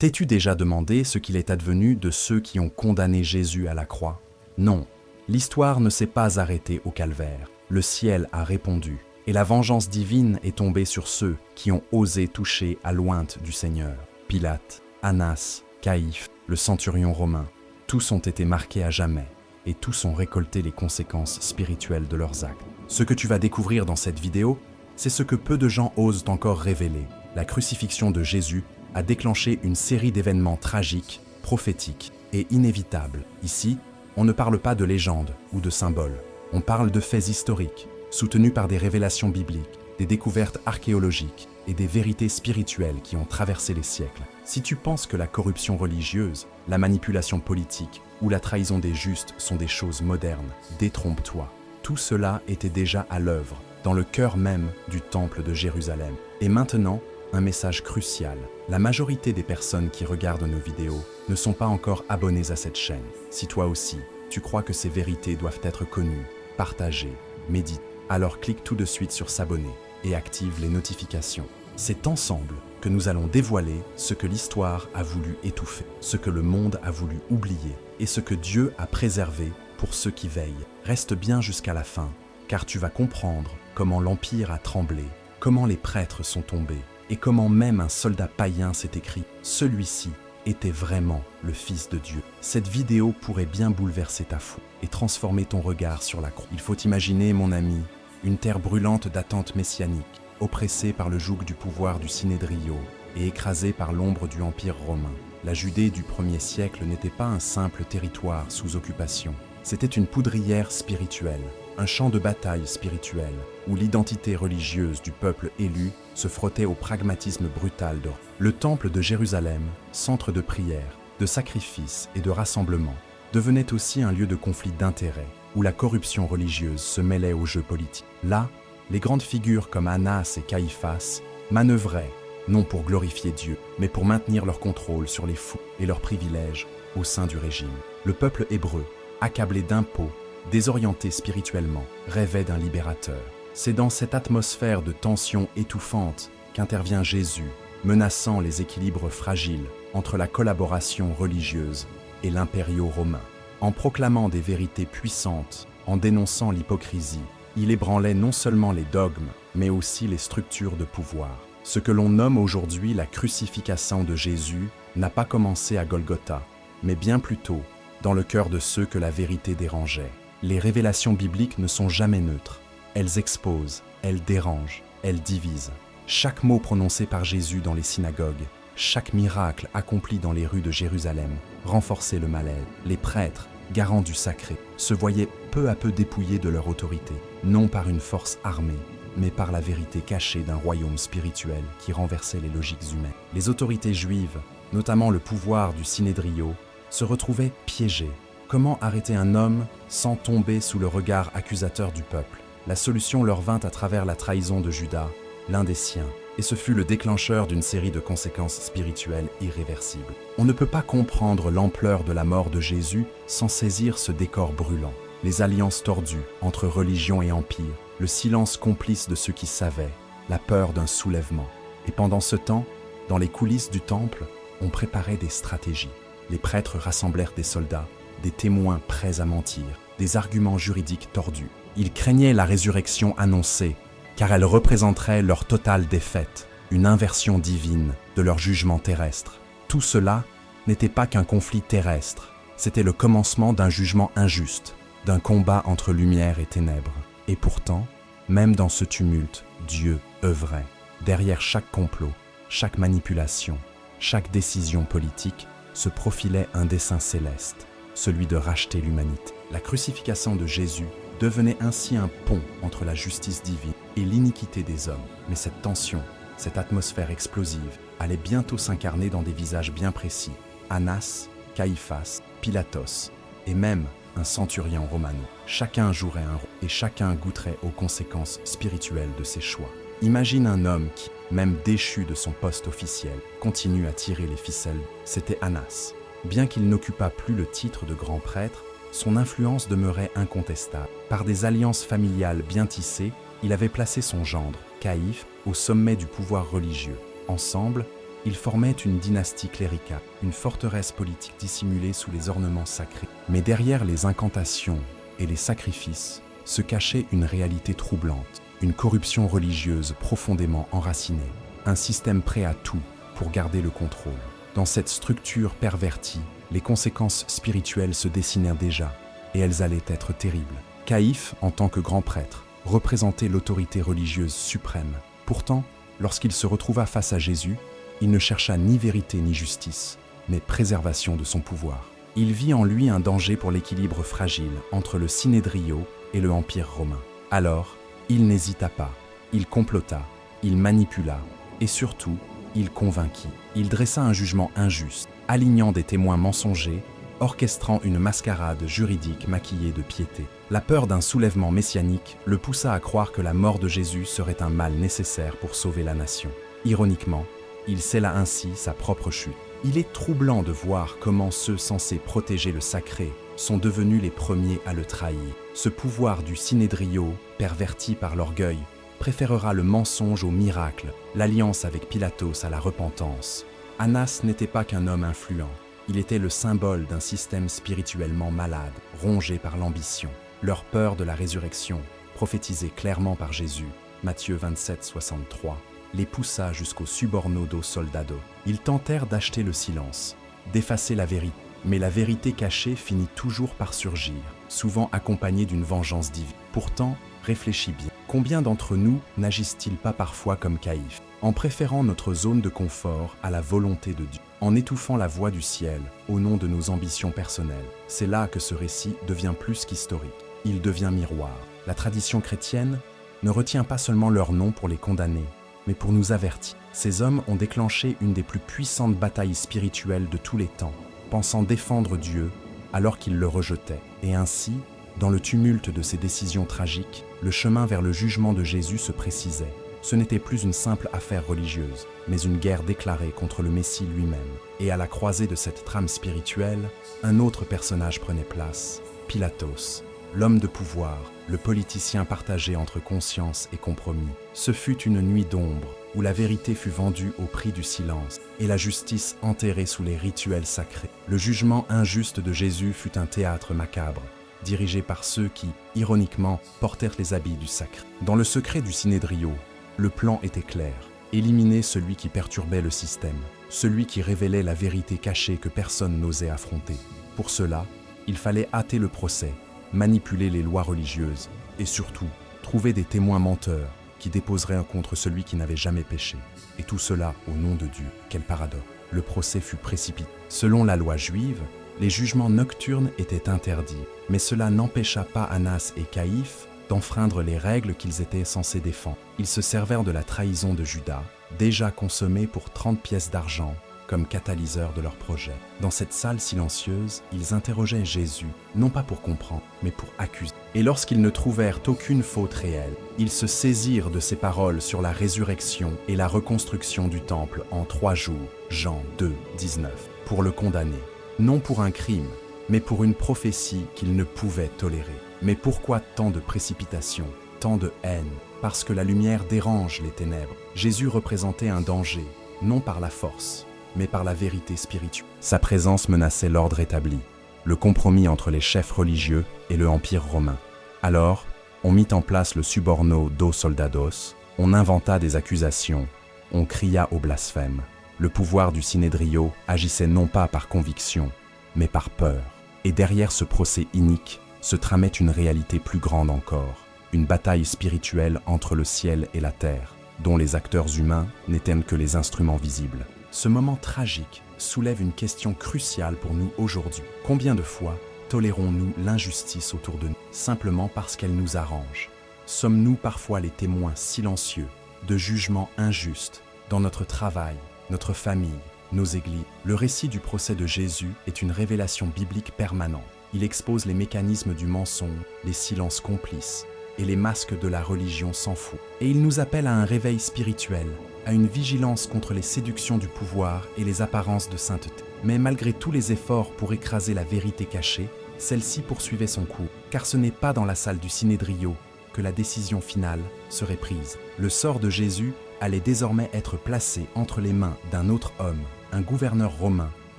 T'es-tu déjà demandé ce qu'il est advenu de ceux qui ont condamné Jésus à la croix? Non, l'histoire ne s'est pas arrêtée au calvaire. Le ciel a répondu, et la vengeance divine est tombée sur ceux qui ont osé toucher à l'ointe du Seigneur. Pilate, Annas, Caïphe, le centurion romain, tous ont été marqués à jamais, et tous ont récolté les conséquences spirituelles de leurs actes. Ce que tu vas découvrir dans cette vidéo, c'est ce que peu de gens osent encore révéler. La crucifixion de Jésus a déclenché une série d'événements tragiques, prophétiques et inévitables. Ici, on ne parle pas de légendes ou de symboles. On parle de faits historiques, soutenus par des révélations bibliques, des découvertes archéologiques et des vérités spirituelles qui ont traversé les siècles. Si tu penses que la corruption religieuse, la manipulation politique ou la trahison des justes sont des choses modernes, détrompe-toi. Tout cela était déjà à l'œuvre, dans le cœur même du temple de Jérusalem. Et maintenant, un message crucial. La majorité des personnes qui regardent nos vidéos ne sont pas encore abonnées à cette chaîne. Si toi aussi, tu crois que ces vérités doivent être connues, partagées, méditées, alors clique tout de suite sur s'abonner et active les notifications. C'est ensemble que nous allons dévoiler ce que l'histoire a voulu étouffer, ce que le monde a voulu oublier et ce que Dieu a préservé pour ceux qui veillent. Reste bien jusqu'à la fin, car tu vas comprendre comment l'Empire a tremblé, comment les prêtres sont tombés, et comment même un soldat païen s'est écrit « Celui-ci était vraiment le Fils de Dieu ». Cette vidéo pourrait bien bouleverser ta foi et transformer ton regard sur la croix. Il faut imaginer, mon ami, une terre brûlante d'attente messianique, oppressée par le joug du pouvoir du Sinédrio et écrasée par l'ombre du Empire romain. La Judée du 1er siècle n'était pas un simple territoire sous occupation. C'était une poudrière spirituelle, un champ de bataille spirituel, où l'identité religieuse du peuple élu se frottait au pragmatisme brutal de le temple de Jérusalem, centre de prière, de sacrifice et de rassemblement, devenait aussi un lieu de conflit d'intérêts, où la corruption religieuse se mêlait aux jeux politiques. Là, les grandes figures comme Annas et Caïphas manœuvraient, non pour glorifier Dieu, mais pour maintenir leur contrôle sur les fous et leurs privilèges au sein du régime. Le peuple hébreu, accablé d'impôts, désorienté spirituellement, rêvait d'un libérateur. C'est dans cette atmosphère de tension étouffante qu'intervient Jésus, menaçant les équilibres fragiles entre la collaboration religieuse et l'império romain. En proclamant des vérités puissantes, en dénonçant l'hypocrisie, il ébranlait non seulement les dogmes, mais aussi les structures de pouvoir. Ce que l'on nomme aujourd'hui la crucifixion de Jésus n'a pas commencé à Golgotha, mais bien plus tôt, dans le cœur de ceux que la vérité dérangeait. Les révélations bibliques ne sont jamais neutres. Elles exposent, elles dérangent, elles divisent. Chaque mot prononcé par Jésus dans les synagogues, chaque miracle accompli dans les rues de Jérusalem, renforçait le malaise. Les prêtres, garants du sacré, se voyaient peu à peu dépouillés de leur autorité, non par une force armée, mais par la vérité cachée d'un royaume spirituel qui renversait les logiques humaines. Les autorités juives, notamment le pouvoir du Sinédrio, se retrouvaient piégées. Comment arrêter un homme sans tomber sous le regard accusateur du peuple? La solution leur vint à travers la trahison de Judas, l'un des siens, et ce fut le déclencheur d'une série de conséquences spirituelles irréversibles. On ne peut pas comprendre l'ampleur de la mort de Jésus sans saisir ce décor brûlant. Les alliances tordues entre religion et empire, le silence complice de ceux qui savaient, la peur d'un soulèvement. Et pendant ce temps, dans les coulisses du temple, on préparait des stratégies. Les prêtres rassemblèrent des soldats, des témoins prêts à mentir, des arguments juridiques tordus. Ils craignaient la résurrection annoncée, car elle représenterait leur totale défaite, une inversion divine de leur jugement terrestre. Tout cela n'était pas qu'un conflit terrestre, c'était le commencement d'un jugement injuste, d'un combat entre lumière et ténèbres. Et pourtant, même dans ce tumulte, Dieu œuvrait. Derrière chaque complot, chaque manipulation, chaque décision politique, se profilait un dessein céleste, celui de racheter l'humanité. La crucifixion de Jésus devenait ainsi un pont entre la justice divine et l'iniquité des hommes. Mais cette tension, cette atmosphère explosive, allait bientôt s'incarner dans des visages bien précis. Annas, Caïphas, Pilatos, et même un centurion romano. Chacun jouerait un rôle et chacun goûterait aux conséquences spirituelles de ses choix. Imagine un homme qui, même déchu de son poste officiel, continue à tirer les ficelles. C'était Annas. Bien qu'il n'occupât plus le titre de grand prêtre, son influence demeurait incontestable. Par des alliances familiales bien tissées, il avait placé son gendre, Caïphe, au sommet du pouvoir religieux. Ensemble, Ils formaient une dynastie cléricale, une forteresse politique dissimulée sous les ornements sacrés. Mais derrière les incantations et les sacrifices se cachait une réalité troublante, une corruption religieuse profondément enracinée, un système prêt à tout pour garder le contrôle. Dans cette structure pervertie, les conséquences spirituelles se dessinèrent déjà, et elles allaient être terribles. Caïphe, en tant que grand prêtre, représentait l'autorité religieuse suprême. Pourtant, lorsqu'il se retrouva face à Jésus, il ne chercha ni vérité ni justice, mais préservation de son pouvoir. Il vit en lui un danger pour l'équilibre fragile entre le Sinédrio et le Empire romain. Alors, il n'hésita pas, il complota, il manipula, et surtout, il convainquit. Il dressa un jugement injuste, alignant des témoins mensongers, orchestrant une mascarade juridique maquillée de piété. La peur d'un soulèvement messianique le poussa à croire que la mort de Jésus serait un mal nécessaire pour sauver la nation. Ironiquement, il scella ainsi sa propre chute. Il est troublant de voir comment ceux censés protéger le sacré sont devenus les premiers à le trahir. Ce pouvoir du Sinédrio, perverti par l'orgueil, préférera le mensonge au miracle, l'alliance avec Pilatos à la repentance. Annas n'était pas qu'un homme influent, il était le symbole d'un système spirituellement malade, rongé par l'ambition. Leur peur de la résurrection, prophétisée clairement par Jésus, Matthieu 27, 63, les poussa jusqu'au suborno do soldado. Ils tentèrent d'acheter le silence, d'effacer la vérité. Mais la vérité cachée finit toujours par surgir, souvent accompagnée d'une vengeance divine. Pourtant, réfléchis bien. Combien d'entre nous n'agissent-ils pas parfois comme Caïphe, en préférant notre zone de confort à la volonté de Dieu, en étouffant la voix du ciel au nom de nos ambitions personnelles? C'est là que ce récit devient plus qu'historique. Il devient miroir. La tradition chrétienne ne retient pas seulement leur nom pour les condamner, mais pour nous avertir. Ces hommes ont déclenché une des plus puissantes batailles spirituelles de tous les temps, pensant défendre Dieu alors qu'ils le rejetaient. Et ainsi, dans le tumulte de ces décisions tragiques, le chemin vers le jugement de Jésus se précisait. Ce n'était plus une simple affaire religieuse, mais une guerre déclarée contre le Messie lui-même. Et à la croisée de cette trame spirituelle, un autre personnage prenait place, Pilatos, l'homme de pouvoir, le politicien partagé entre conscience et compromis. Ce fut une nuit d'ombre, où la vérité fut vendue au prix du silence, et la justice enterrée sous les rituels sacrés. Le jugement injuste de Jésus fut un théâtre macabre, dirigé par ceux qui, ironiquement, portèrent les habits du sacré. Dans le secret du Sinédrio, le plan était clair. Éliminer celui qui perturbait le système, celui qui révélait la vérité cachée que personne n'osait affronter. Pour cela, il fallait hâter le procès, manipuler les lois religieuses et surtout trouver des témoins menteurs qui déposeraient contre celui qui n'avait jamais péché. Et tout cela au nom de Dieu. Quel paradoxe! Le procès fut précipité. Selon la loi juive, les jugements nocturnes étaient interdits, mais cela n'empêcha pas Annas et Caïphe d'enfreindre les règles qu'ils étaient censés défendre. Ils se servèrent de la trahison de Judas, déjà consommée pour 30 pièces d'argent, comme catalyseur de leur projet. Dans cette salle silencieuse, ils interrogeaient Jésus, non pas pour comprendre, mais pour accuser. Et lorsqu'ils ne trouvèrent aucune faute réelle, ils se saisirent de ses paroles sur la résurrection et la reconstruction du temple en 3 jours, Jean 2, 19, pour le condamner. Non pour un crime, mais pour une prophétie qu'ils ne pouvaient tolérer. Mais pourquoi tant de précipitation, tant de haine? Parce que la lumière dérange les ténèbres. Jésus représentait un danger, non par la force, mais par la vérité spirituelle. Sa présence menaçait l'ordre établi, le compromis entre les chefs religieux et le Empire romain. Alors, on mit en place le suborno do soldados, on inventa des accusations, on cria au blasphème. Le pouvoir du Sinédrio agissait non pas par conviction, mais par peur. Et derrière ce procès inique se tramait une réalité plus grande encore, une bataille spirituelle entre le ciel et la terre, dont les acteurs humains n'étaient que les instruments visibles. Ce moment tragique soulève une question cruciale pour nous aujourd'hui. Combien de fois tolérons-nous l'injustice autour de nous, simplement parce qu'elle nous arrange? Sommes-nous parfois les témoins silencieux de jugements injustes dans notre travail, notre famille, nos églises? Le récit du procès de Jésus est une révélation biblique permanente. Il expose les mécanismes du mensonge, les silences complices et les masques de la religion sans fou. Et il nous appelle à un réveil spirituel, à une vigilance contre les séductions du pouvoir et les apparences de sainteté. Mais malgré tous les efforts pour écraser la vérité cachée, celle-ci poursuivait son cours, car ce n'est pas dans la salle du Sinédrio que la décision finale serait prise. Le sort de Jésus allait désormais être placé entre les mains d'un autre homme, un gouverneur romain,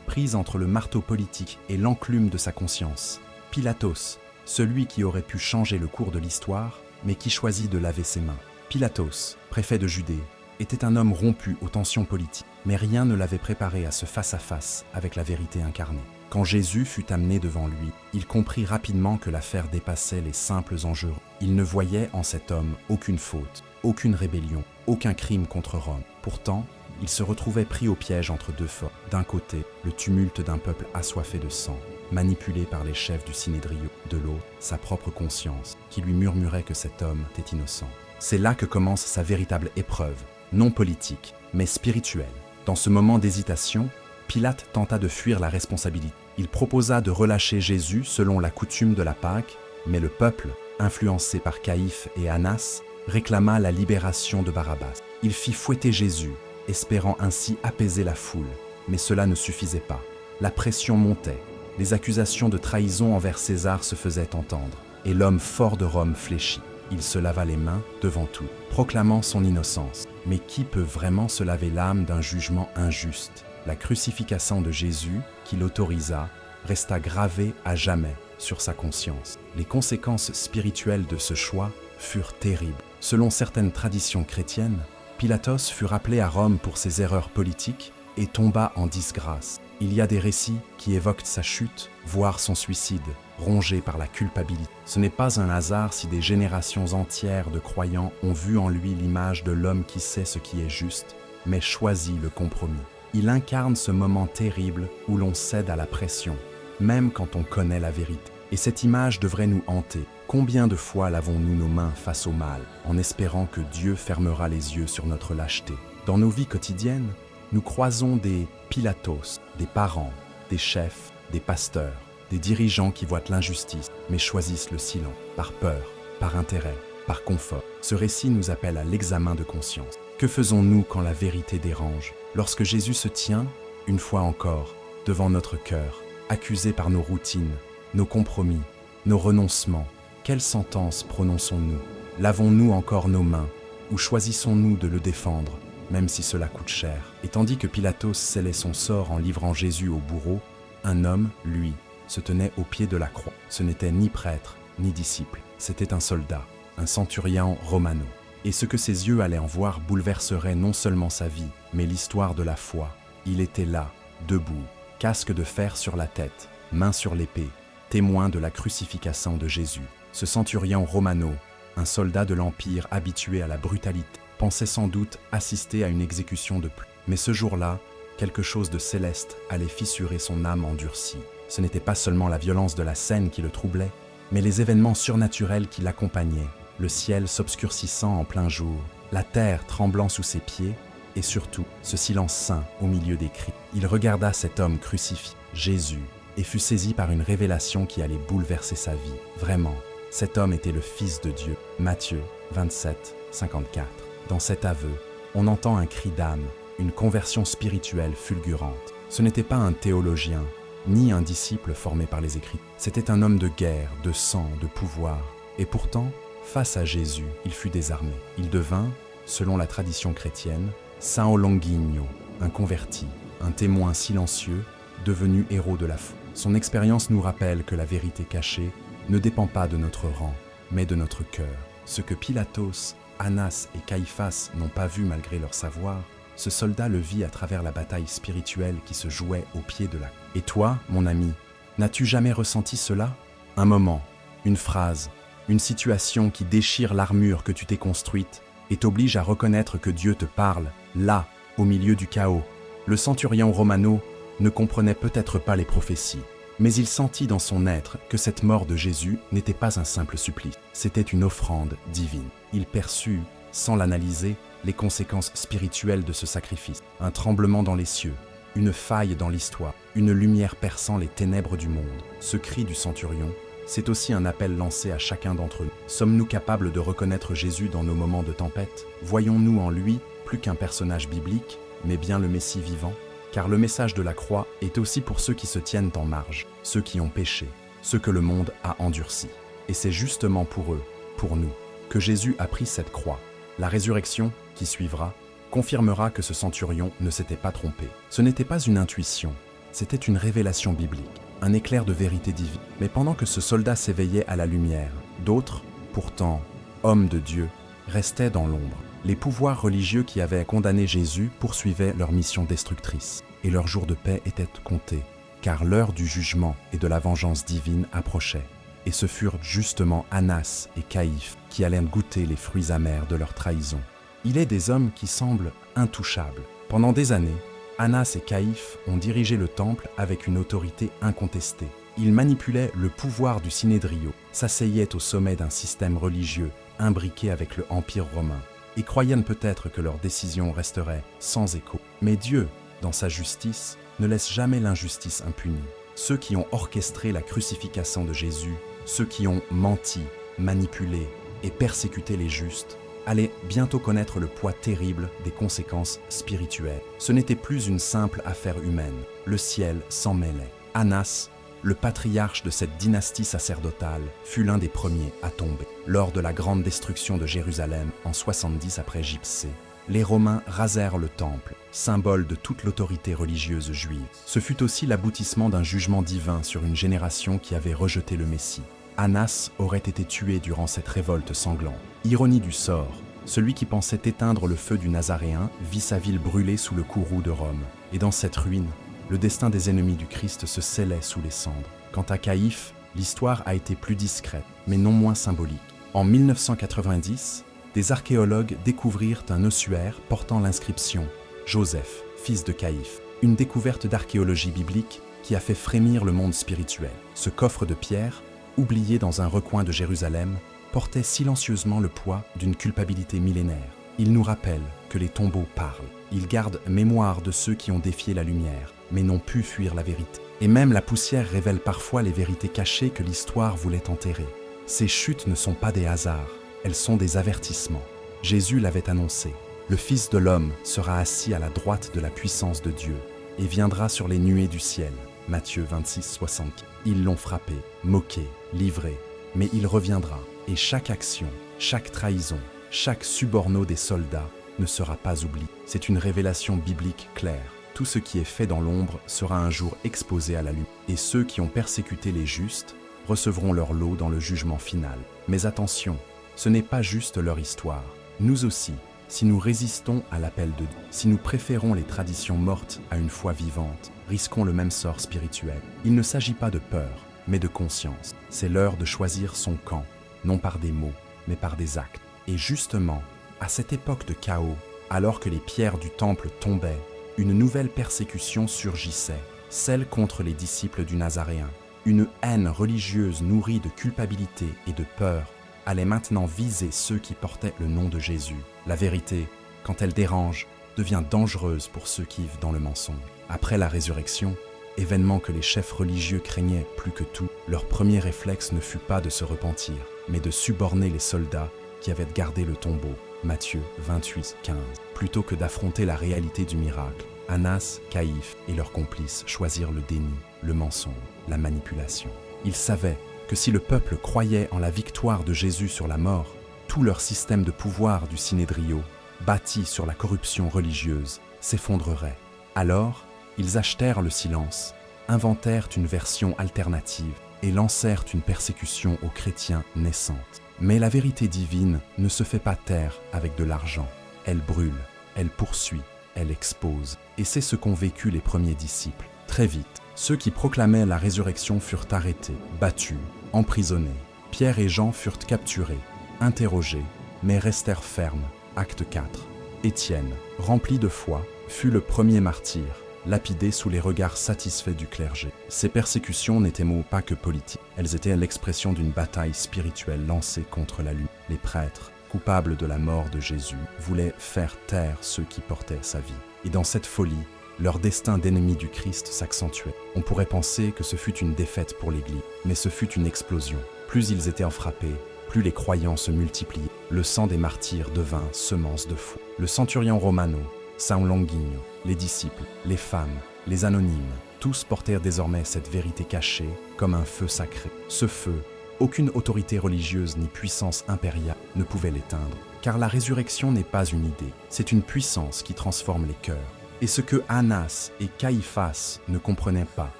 pris entre le marteau politique et l'enclume de sa conscience. Pilatos, celui qui aurait pu changer le cours de l'histoire, mais qui choisit de laver ses mains. Pilatos, préfet de Judée, était un homme rompu aux tensions politiques, mais rien ne l'avait préparé à ce face-à-face avec la vérité incarnée. Quand Jésus fut amené devant lui, il comprit rapidement que l'affaire dépassait les simples enjeux. Il ne voyait en cet homme aucune faute, aucune rébellion, aucun crime contre Rome. Pourtant, il se retrouvait pris au piège entre deux forces. D'un côté, le tumulte d'un peuple assoiffé de sang, manipulé par les chefs du Sinédrio. De l'autre, sa propre conscience, qui lui murmurait que cet homme était innocent. C'est là que commence sa véritable épreuve, non politique, mais spirituelle. Dans ce moment d'hésitation, Pilate tenta de fuir la responsabilité. Il proposa de relâcher Jésus selon la coutume de la Pâque, mais le peuple, influencé par Caïphe et Annas, réclama la libération de Barabbas. Il fit fouetter Jésus, espérant ainsi apaiser la foule, mais cela ne suffisait pas. La pression montait, les accusations de trahison envers César se faisaient entendre, et l'homme fort de Rome fléchit. Il se lava les mains devant tout, proclamant son innocence. Mais qui peut vraiment se laver l'âme d'un jugement injuste? La crucifixion de Jésus, qui l'autorisa, resta gravée à jamais sur sa conscience. Les conséquences spirituelles de ce choix furent terribles. Selon certaines traditions chrétiennes, Pilatos fut rappelé à Rome pour ses erreurs politiques et tomba en disgrâce. Il y a des récits qui évoquent sa chute, voire son suicide, rongé par la culpabilité. Ce n'est pas un hasard si des générations entières de croyants ont vu en lui l'image de l'homme qui sait ce qui est juste, mais choisit le compromis. Il incarne ce moment terrible où l'on cède à la pression, même quand on connaît la vérité. Et cette image devrait nous hanter. Combien de fois lavons-nous nos mains face au mal, en espérant que Dieu fermera les yeux sur notre lâcheté? Dans nos vies quotidiennes, nous croisons des Pilatos, des parents, des chefs, des pasteurs, des dirigeants qui voient l'injustice, mais choisissent le silence, par peur, par intérêt, par confort. Ce récit nous appelle à l'examen de conscience. Que faisons-nous quand la vérité dérange? Lorsque Jésus se tient, une fois encore, devant notre cœur, accusé par nos routines, nos compromis, nos renoncements, quelle sentence prononçons-nous? Lavons-nous encore nos mains, ou choisissons-nous de le défendre, même si cela coûte cher? Et tandis que Pilatos scellait son sort en livrant Jésus au bourreau, un homme, lui, se tenait au pied de la croix. Ce n'était ni prêtre, ni disciple, c'était un soldat, un centurion romano. Et ce que ses yeux allaient en voir bouleverserait non seulement sa vie, mais l'histoire de la foi. Il était là, debout, casque de fer sur la tête, main sur l'épée, témoin de la crucifixion de Jésus. Ce centurion romano, un soldat de l'Empire habitué à la brutalité, pensait sans doute assister à une exécution de plus. Mais ce jour-là, quelque chose de céleste allait fissurer son âme endurcie. Ce n'était pas seulement la violence de la scène qui le troublait, mais les événements surnaturels qui l'accompagnaient, le ciel s'obscurcissant en plein jour, la terre tremblant sous ses pieds, et surtout ce silence saint au milieu des cris. Il regarda cet homme crucifié, Jésus, et fut saisi par une révélation qui allait bouleverser sa vie. Vraiment, cet homme était le Fils de Dieu. Matthieu 27, 54. Dans cet aveu, on entend un cri d'âme, une conversion spirituelle fulgurante. Ce n'était pas un théologien, ni un disciple formé par les Écritures. C'était un homme de guerre, de sang, de pouvoir. Et pourtant, face à Jésus, il fut désarmé. Il devint, selon la tradition chrétienne, Saint Longuigno, un converti, un témoin silencieux, devenu héros de la foi. Son expérience nous rappelle que la vérité cachée ne dépend pas de notre rang, mais de notre cœur. Ce que Pilatos, Annas et Caïphas n'ont pas vu malgré leur savoir, ce soldat le vit à travers la bataille spirituelle qui se jouait au pied de la croix. Et toi, mon ami, n'as-tu jamais ressenti cela? Un moment, une phrase, une situation qui déchire l'armure que tu t'es construite et t'oblige à reconnaître que Dieu te parle, là, au milieu du chaos. Le centurion romano ne comprenait peut-être pas les prophéties, mais il sentit dans son être que cette mort de Jésus n'était pas un simple supplice, c'était une offrande divine. Il perçut, sans l'analyser, les conséquences spirituelles de ce sacrifice. Un tremblement dans les cieux, une faille dans l'histoire, une lumière perçant les ténèbres du monde. Ce cri du centurion, c'est aussi un appel lancé à chacun d'entre nous. Sommes-nous capables de reconnaître Jésus dans nos moments de tempête? Voyons-nous en lui plus qu'un personnage biblique, mais bien le Messie vivant? Car le message de la croix est aussi pour ceux qui se tiennent en marge, ceux qui ont péché, ceux que le monde a endurcis. Et c'est justement pour eux, pour nous, que Jésus a pris cette croix. La résurrection, qui suivra, confirmera que ce centurion ne s'était pas trompé. Ce n'était pas une intuition, c'était une révélation biblique, un éclair de vérité divine. Mais pendant que ce soldat s'éveillait à la lumière, d'autres, pourtant hommes de Dieu, restaient dans l'ombre. Les pouvoirs religieux qui avaient condamné Jésus poursuivaient leur mission destructrice, et leur jour de paix était compté, car l'heure du jugement et de la vengeance divine approchait. Et ce furent justement Annas et Caïphe qui allaient goûter les fruits amers de leur trahison. Il est des hommes qui semblent intouchables. Pendant des années, Annas et Caïphe ont dirigé le temple avec une autorité incontestée. Ils manipulaient le pouvoir du Sinédrio, s'asseyaient au sommet d'un système religieux imbriqué avec le Empire romain, et croyaient peut-être que leurs décisions resteraient sans écho. Mais Dieu, dans sa justice, ne laisse jamais l'injustice impunie. Ceux qui ont orchestré la crucifixion de Jésus, ceux qui ont menti, manipulé et persécuté les justes, allaient bientôt connaître le poids terrible des conséquences spirituelles. Ce n'était plus une simple affaire humaine, le ciel s'en mêlait. Annas, le patriarche de cette dynastie sacerdotale, fut l'un des premiers à tomber. Lors de la grande destruction de Jérusalem en 70 après J.C., les Romains rasèrent le temple, symbole de toute l'autorité religieuse juive. Ce fut aussi l'aboutissement d'un jugement divin sur une génération qui avait rejeté le Messie. Annas aurait été tué durant cette révolte sanglante. Ironie du sort, celui qui pensait éteindre le feu du Nazaréen vit sa ville brûler sous le courroux de Rome. Et dans cette ruine, le destin des ennemis du Christ se scellait sous les cendres. Quant à Caïphe, l'histoire a été plus discrète, mais non moins symbolique. En 1990, des archéologues découvrirent un ossuaire portant l'inscription « Joseph, fils de Caïphe », une découverte d'archéologie biblique qui a fait frémir le monde spirituel. Ce coffre de pierre, oublié dans un recoin de Jérusalem, portait silencieusement le poids d'une culpabilité millénaire. Il nous rappelle que les tombeaux parlent. Ils gardent mémoire de ceux qui ont défié la lumière, mais n'ont pu fuir la vérité. Et même la poussière révèle parfois les vérités cachées que l'histoire voulait enterrer. Ces chutes ne sont pas des hasards, elles sont des avertissements. Jésus l'avait annoncé. Le Fils de l'homme sera assis à la droite de la puissance de Dieu et viendra sur les nuées du ciel. Matthieu 26, 60. Ils l'ont frappé, moqué, livré, mais il reviendra. Et chaque action, chaque trahison, chaque suborno des soldats ne sera pas oublié. C'est une révélation biblique claire. Tout ce qui est fait dans l'ombre sera un jour exposé à la lumière. Et ceux qui ont persécuté les justes recevront leur lot dans le jugement final. Mais attention, ce n'est pas juste leur histoire. Nous aussi, si nous résistons à l'appel de Dieu, si nous préférons les traditions mortes à une foi vivante, risquons le même sort spirituel. Il ne s'agit pas de peur, mais de conscience. C'est l'heure de choisir son camp, non par des mots, mais par des actes. Et justement, à cette époque de chaos, alors que les pierres du temple tombaient, une nouvelle persécution surgissait, celle contre les disciples du Nazaréen. Une haine religieuse nourrie de culpabilité et de peur allait maintenant viser ceux qui portaient le nom de Jésus. La vérité, quand elle dérange, devient dangereuse pour ceux qui vivent dans le mensonge. Après la résurrection, événement que les chefs religieux craignaient plus que tout, leur premier réflexe ne fut pas de se repentir, mais de suborner les soldats qui avaient gardé le tombeau. Matthieu 28, 15. Plutôt que d'affronter la réalité du miracle, Annas, Caïphe et leurs complices choisirent le déni, le mensonge, la manipulation. Ils savaient que si le peuple croyait en la victoire de Jésus sur la mort, tout leur système de pouvoir du Sinédrio, bâti sur la corruption religieuse, s'effondrerait. Alors, ils achetèrent le silence, inventèrent une version alternative et lancèrent une persécution aux chrétiens naissantes. Mais la vérité divine ne se fait pas taire avec de l'argent. Elle brûle, elle poursuit, elle expose. Et c'est ce qu'ont vécu les premiers disciples. Très vite, ceux qui proclamaient la résurrection furent arrêtés, battus, emprisonnés. Pierre et Jean furent capturés, interrogés, mais restèrent fermes. Acte 4. Étienne, rempli de foi, fut le premier martyr, lapidé sous les regards satisfaits du clergé. Ces persécutions n'étaient pas que politiques. Elles étaient l'expression d'une bataille spirituelle lancée contre la lutte. Les prêtres, coupables de la mort de Jésus, voulaient faire taire ceux qui portaient sa vie. Et dans cette folie, leur destin d'ennemi du Christ s'accentuait. On pourrait penser que ce fut une défaite pour l'Église, mais ce fut une explosion. Plus ils étaient frappés, plus les croyants se multipliaient. Le sang des martyrs devint semence de foi. Le centurion Romano, San Longuinho, les disciples, les femmes, les anonymes, tous portèrent désormais cette vérité cachée comme un feu sacré. Ce feu, Aucune autorité religieuse ni puissance impériale ne pouvait l'éteindre, car la résurrection n'est pas une idée, c'est une puissance qui transforme les cœurs. Et ce que Annas et Caïphas ne comprenaient pas,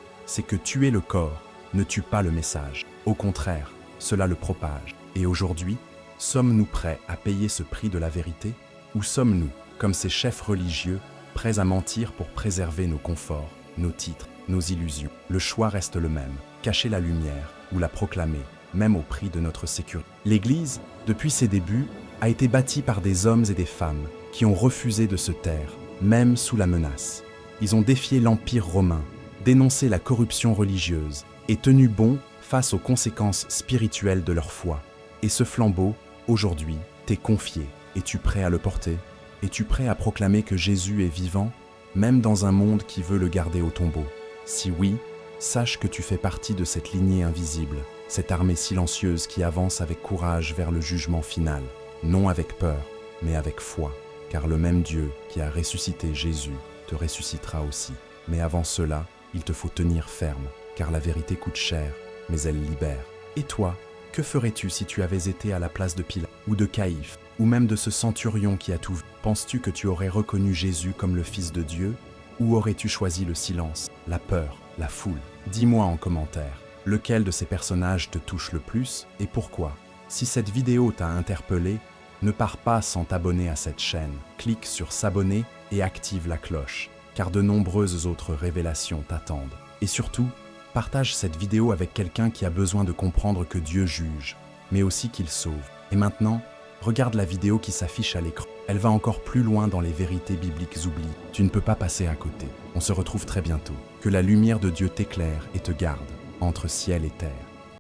c'est que tuer le corps ne tue pas le message. Au contraire, cela le propage. Et aujourd'hui, sommes-nous prêts à payer ce prix de la vérité? Ou sommes-nous, comme ces chefs religieux, prêts à mentir pour préserver nos conforts, nos titres, nos illusions? Le choix reste le même, cacher la lumière ou la proclamer, même au prix de notre sécurité. L'Église, depuis ses débuts, a été bâtie par des hommes et des femmes qui ont refusé de se taire, même sous la menace. Ils ont défié l'Empire romain, dénoncé la corruption religieuse et tenu bon face aux conséquences spirituelles de leur foi. Et ce flambeau, aujourd'hui, t'est confié. Es-tu prêt à le porter? Es-tu prêt à proclamer que Jésus est vivant, même dans un monde qui veut le garder au tombeau? Si oui, sache que tu fais partie de cette lignée invisible, cette armée silencieuse qui avance avec courage vers le jugement final, non avec peur, mais avec foi, car le même Dieu qui a ressuscité Jésus te ressuscitera aussi. Mais avant cela, il te faut tenir ferme, car la vérité coûte cher, mais elle libère. Et toi, que ferais-tu si tu avais été à la place de Pilate, ou de Caïphe, ou même de ce centurion qui a tout vu? Penses-tu que tu aurais reconnu Jésus comme le Fils de Dieu, ou aurais-tu choisi le silence, la peur, la foule? Dis-moi en commentaire, lequel de ces personnages te touche le plus et pourquoi? Si cette vidéo t'a interpellé, ne pars pas sans t'abonner à cette chaîne. Clique sur s'abonner et active la cloche, car de nombreuses autres révélations t'attendent. Et surtout, partage cette vidéo avec quelqu'un qui a besoin de comprendre que Dieu juge, mais aussi qu'il sauve. Et maintenant, regarde la vidéo qui s'affiche à l'écran. Elle va encore plus loin dans les vérités bibliques oubliées. Tu ne peux pas passer à côté. On se retrouve très bientôt. Que la lumière de Dieu t'éclaire et te garde entre ciel et terre.